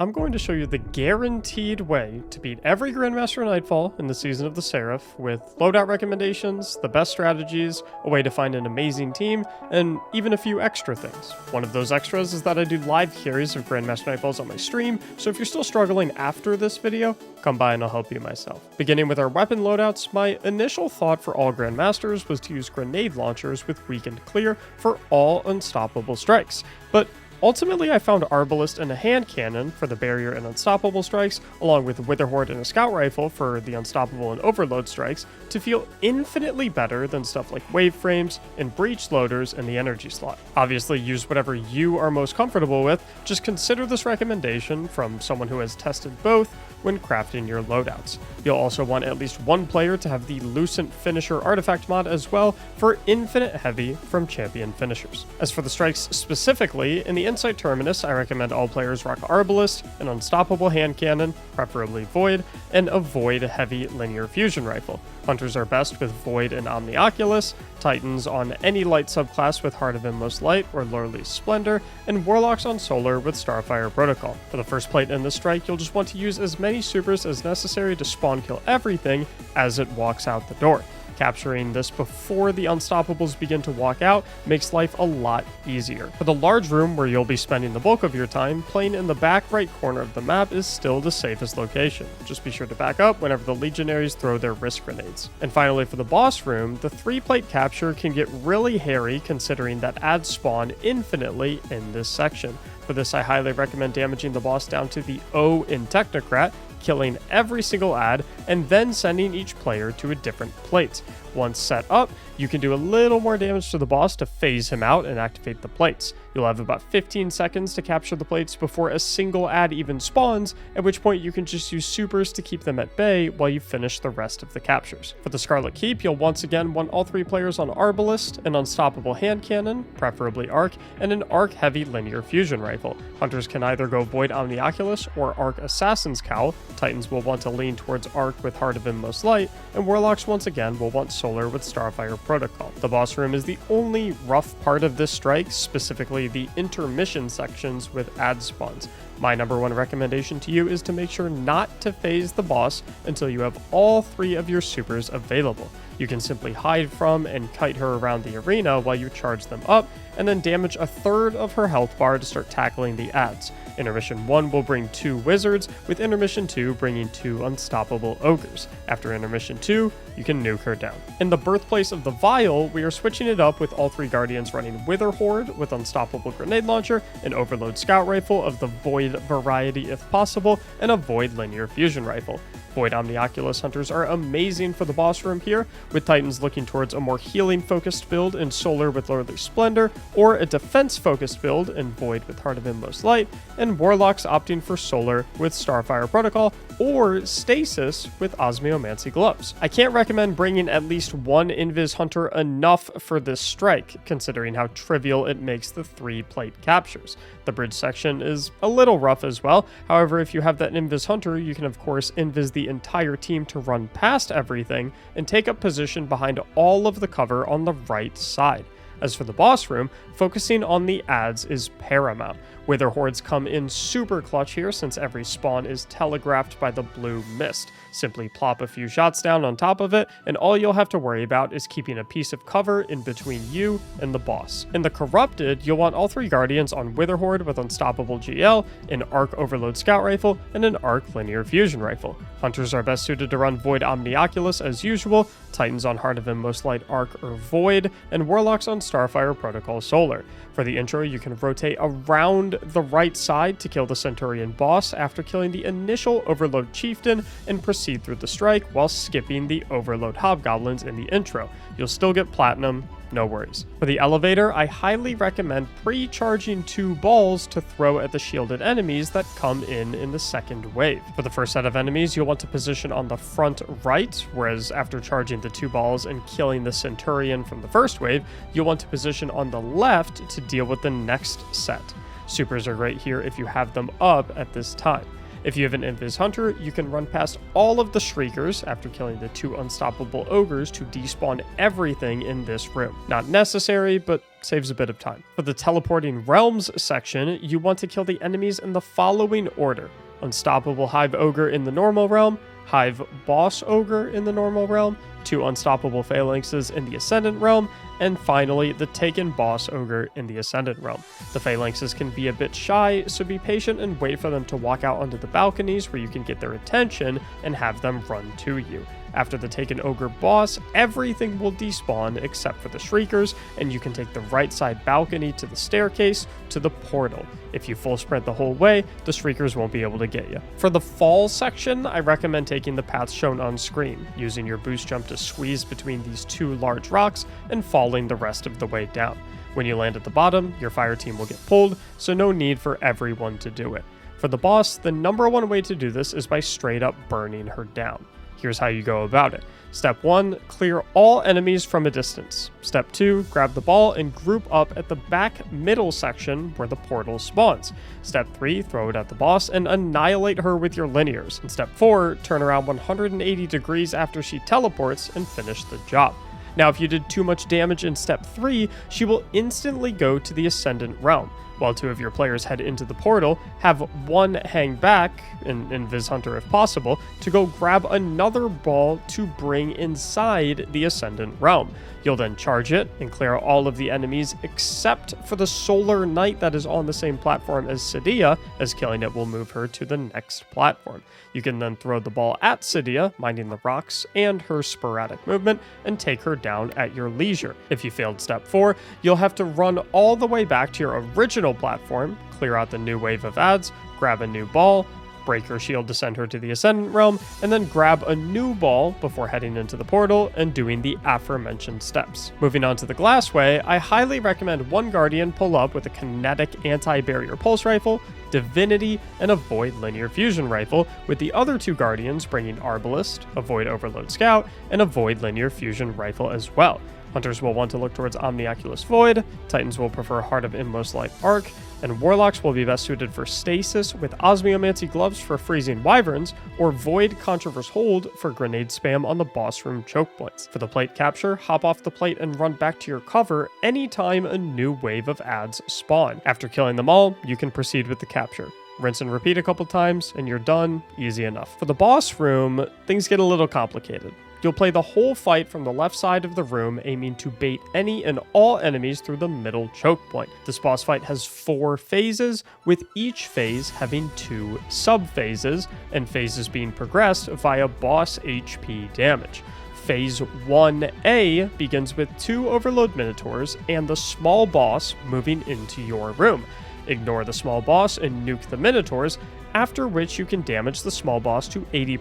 I'm going to show you the guaranteed way to beat every Grandmaster Nightfall in the Season of the Seraph with loadout recommendations, the best strategies, a way to find an amazing team, and even a few extra things. One of those extras is that I do live carries of Grandmaster Nightfalls on my stream, so if you're still struggling after this video, come by and I'll help you myself. Beginning with our weapon loadouts, my initial thought for all Grandmasters was to use grenade launchers with weakened clear for all unstoppable strikes, but ultimately, I found Arbalest and a hand cannon for the barrier and unstoppable strikes, along with Witherhoard and a scout rifle for the unstoppable and overload strikes, to feel infinitely better than stuff like wave frames and breach loaders in the energy slot. Obviously, use whatever you are most comfortable with, just consider this recommendation from someone who has tested both when crafting your loadouts. You'll also want at least one player to have the Lucent Finisher artifact mod as well for infinite heavy from champion finishers. As for the strikes specifically, in the Insight Terminus, I recommend all players rock Arbalest, an unstoppable hand cannon, preferably Void, and a Void heavy linear fusion rifle. Hunters are best with Void and Omnioculus, Titans on any light subclass with Heart of Inmost Light or Lordly Splendor, and Warlocks on Solar with Starfire Protocol. For the first plate in this strike, you'll just want to use as many supers as necessary to spawn kill everything as it walks out the door. Capturing this before the unstoppables begin to walk out makes life a lot easier. For the large room where you'll be spending the bulk of your time, playing in the back right corner of the map is still the safest location. Just be sure to back up whenever the legionaries throw their wrist grenades. And finally, for the boss room, the 3-plate capture can get really hairy considering that adds spawn infinitely in this section. For this, I highly recommend damaging the boss down to the O in Technocrat, killing every single ad, and then sending each player to a different plate. Once set up, you can do a little more damage to the boss to phase him out and activate the plates. You'll have about 15 seconds to capture the plates before a single ad even spawns, at which point you can just use supers to keep them at bay while you finish the rest of the captures. For the Scarlet Keep, you'll once again want all 3 players on Arbalest, an unstoppable hand cannon, preferably Arc, and an Arc heavy linear fusion rifle. Hunters can either go Void Omnioculus or Arc Assassin's Cowl. Titans will want to lean towards Arc with Heart of Inmost Light, and Warlocks once again will want Solar with Starfire Protocol. The boss room is the only rough part of this strike, specifically the intermission sections with ad spawns. My number one recommendation to you is to make sure not to phase the boss until you have all 3 of your supers available. You can simply hide from and kite her around the arena while you charge them up, and then damage a third of her health bar to start tackling the ads. Intermission 1 will bring 2 wizards, with Intermission 2 bringing 2 unstoppable ogres. After Intermission 2, you can nuke her down. In the Birthplace of the Vial, we are switching it up with all 3 guardians running Witherhoard with unstoppable grenade launcher, an overload scout rifle of the Void variety if possible, and a Void linear fusion rifle. Void Omnioculus hunters are amazing for the boss room here, with Titans looking towards a more healing-focused build in Solar with Lordly Splendor, or a defense-focused build in Void with Heart of Inmost Light, and Warlocks opting for Solar with Starfire Protocol, or Stasis with Osmiomancy Gloves. I can't recommend bringing at least one Invis Hunter enough for this strike, considering how trivial it makes the 3-plate captures. The bridge section is a little rough as well, however if you have that Invis Hunter, you can of course Invis the entire team to run past everything and take up position behind all of the cover on the right side. As for the boss room, focusing on the ads is paramount. Witherhoards come in super clutch here since every spawn is telegraphed by the blue mist. Simply plop a few shots down on top of it, and all you'll have to worry about is keeping a piece of cover in between you and the boss. In the Corrupted, you'll want all 3 guardians on Witherhoard with unstoppable GL, an Arc overload scout rifle, and an Arc linear fusion rifle. Hunters are best suited to run Void Omnioculus as usual, Titans on Heart of Inmost Light Arc or Void, and Warlocks on Starfire Protocol Solar. For the intro, you can rotate around the right side to kill the Centurion boss after killing the initial Overload Chieftain and proceed through the strike while skipping the Overload Hobgoblins in the intro. You'll still get Platinum, no worries. For the elevator, I highly recommend pre-charging 2 balls to throw at the shielded enemies that come in the second wave. For the first set of enemies, you'll want to position on the front right, whereas after charging the 2 balls and killing the Centurion from the first wave, you'll want to position on the left to deal with the next set. Supers are great here if you have them up at this time. If you have an Invis Hunter, you can run past all of the Shriekers after killing the 2 unstoppable ogres to despawn everything in this room. Not necessary, but saves a bit of time. For the Teleporting Realms section, you want to kill the enemies in the following order: Unstoppable Hive Ogre in the normal realm, Hive Boss Ogre in the normal realm, 2 Unstoppable Phalanxes in the Ascendant realm, and finally, the Taken Boss Ogre in the Ascendant realm. The Phalanxes can be a bit shy, so be patient and wait for them to walk out onto the balconies where you can get their attention and have them run to you. After the Taken Ogre boss, everything will despawn except for the Shriekers, and you can take the right side balcony to the staircase to the portal. If you full sprint the whole way, the Shriekers won't be able to get you. For the fall section, I recommend taking the path shown on screen, using your boost jump to squeeze between these 2 large rocks and falling the rest of the way down. When you land at the bottom, your fire team will get pulled, so no need for everyone to do it. For the boss, the number 1 way to do this is by straight up burning her down. Here's how you go about it. Step 1, clear all enemies from a distance. Step 2, grab the ball and group up at the back middle section where the portal spawns. Step 3, throw it at the boss and annihilate her with your linears. And step 4, turn around 180 degrees after she teleports and finish the job. Now, if you did too much damage in step 3, she will instantly go to the Ascendant realm. While 2 of your players head into the portal, have 1 hang back, in Invis Hunter if possible, to go grab another ball to bring inside the Ascendant realm. You'll then charge it and clear all of the enemies except for the Solar Knight that is on the same platform as Cydia, as killing it will move her to the next platform. You can then throw the ball at Cydia, minding the rocks and her sporadic movement, and take her down at your leisure. If you failed step 4, you'll have to run all the way back to your original platform, clear out the new wave of adds, grab a new ball, break her shield to send her to the Ascendant realm, and then grab a new ball before heading into the portal and doing the aforementioned steps. Moving on to the Glassway, I highly recommend 1 Guardian pull up with a kinetic anti-barrier pulse rifle, Divinity, and a Void linear fusion rifle, with the other 2 Guardians bringing Arbalist, a Void Overload Scout, and a Void linear fusion rifle as well. Hunters will want to look towards Omniaculous Void, Titans will prefer Heart of Inmost Light Arc, and Warlocks will be best suited for Stasis with Osmiomancy Gloves for freezing Wyverns, or Void Controverse Hold for grenade spam on the boss room choke points. For the plate capture, hop off the plate and run back to your cover anytime a new wave of adds spawn. After killing them all, you can proceed with the capture. Rinse and repeat a couple times, and you're done. Easy enough. For the boss room, things get a little complicated. You'll play the whole fight from the left side of the room, aiming to bait any and all enemies through the middle choke point. This boss fight has 4 phases, with each phase having 2 sub-phases, and phases being progressed via boss HP damage. Phase 1A begins with 2 Overload Minotaurs and the small boss moving into your room. Ignore the small boss and nuke the Minotaurs, after which you can damage the small boss to 80%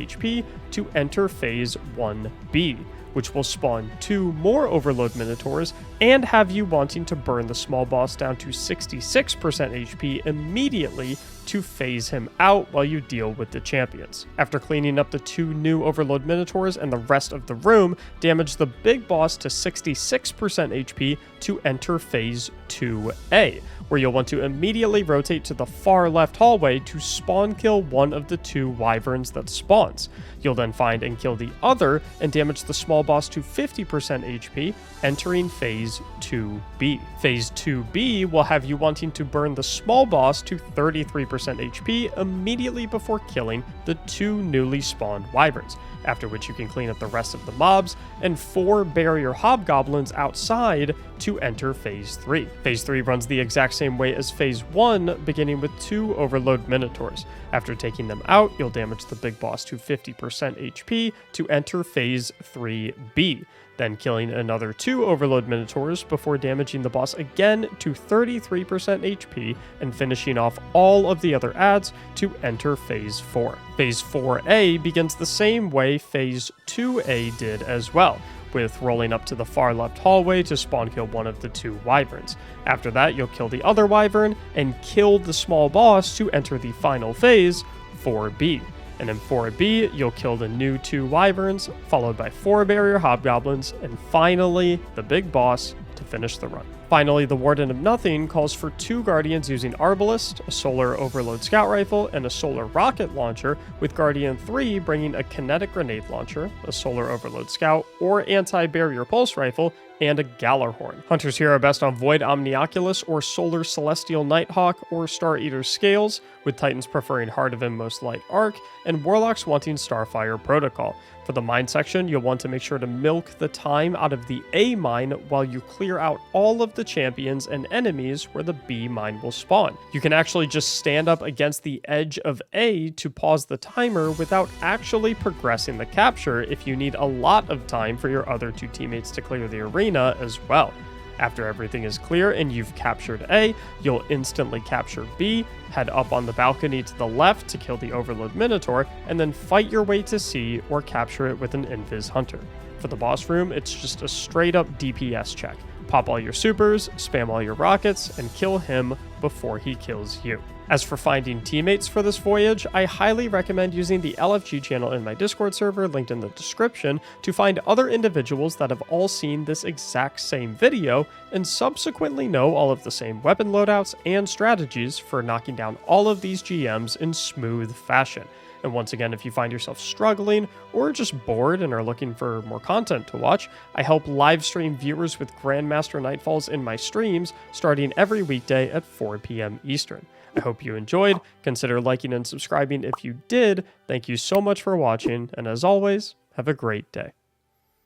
HP to enter Phase 1B, which will spawn 2 more Overload Minotaurs and have you wanting to burn the small boss down to 66% HP immediately to phase him out while you deal with the champions. After cleaning up the 2 new Overload Minotaurs and the rest of the room, damage the big boss to 66% HP to enter Phase 2A, where you'll want to immediately rotate to the far left hallway to spawn kill one of the 2 wyverns that spawns. You'll then find and kill the other and damage the small boss to 50% HP, entering Phase 2B. Phase 2B will have you wanting to burn the small boss to 33% HP immediately before killing the 2 newly spawned wyverns, after which you can clean up the rest of the mobs and 4 barrier hobgoblins outside to enter Phase 3. Phase 3 runs the exact same way as Phase 1, beginning with 2 Overload Minotaurs. After taking them out, you'll damage the big boss to 50% HP to enter Phase 3B, then killing another 2 Overload Minotaurs before damaging the boss again to 33% HP and finishing off all of the other adds to enter Phase 4. Phase 4A begins the same way Phase 2A did as well, with rolling up to the far left hallway to spawn kill one of the 2 wyverns. After that, you'll kill the other wyvern and kill the small boss to enter the final phase, 4B. And in 4B, you'll kill the new 2 wyverns, followed by 4 barrier hobgoblins, and finally, the big boss to finish the run. Finally, the Warden of Nothing calls for 2 Guardians using Arbalest, a Solar Overload Scout Rifle, and a Solar Rocket Launcher, with Guardian 3 bringing a Kinetic Grenade Launcher, a Solar Overload Scout, or Anti-Barrier Pulse Rifle, and a Gallarhorn. Hunters here are best on Void Omnioculus or Solar Celestial Nighthawk or Star Eater Scales, with Titans preferring Heart of Inmost Light Arc, and Warlocks wanting Starfire Protocol. For the mine section, you'll want to make sure to milk the time out of the A mine while you clear out all of the champions and enemies where the B mine will spawn. You can actually just stand up against the edge of A to pause the timer without actually progressing the capture if you need a lot of time for your other 2 teammates to clear the arena as well. After everything is clear and you've captured A, you'll instantly capture B, head up on the balcony to the left to kill the Overload Minotaur, and then fight your way to C or capture it with an Invis Hunter. For the boss room, it's just a straight up DPS check. Pop all your supers, spam all your rockets, and kill him before he kills you. As for finding teammates for this voyage, I highly recommend using the LFG channel in my Discord server linked in the description to find other individuals that have all seen this exact same video and subsequently know all of the same weapon loadouts and strategies for knocking down all of these GMs in smooth fashion. And once again, if you find yourself struggling or just bored and are looking for more content to watch, I help live stream viewers with Grandmaster Nightfalls in my streams starting every weekday at 4 p.m. Eastern. I hope you enjoyed. Consider liking and subscribing if you did. Thank you so much for watching, and as always, have a great day.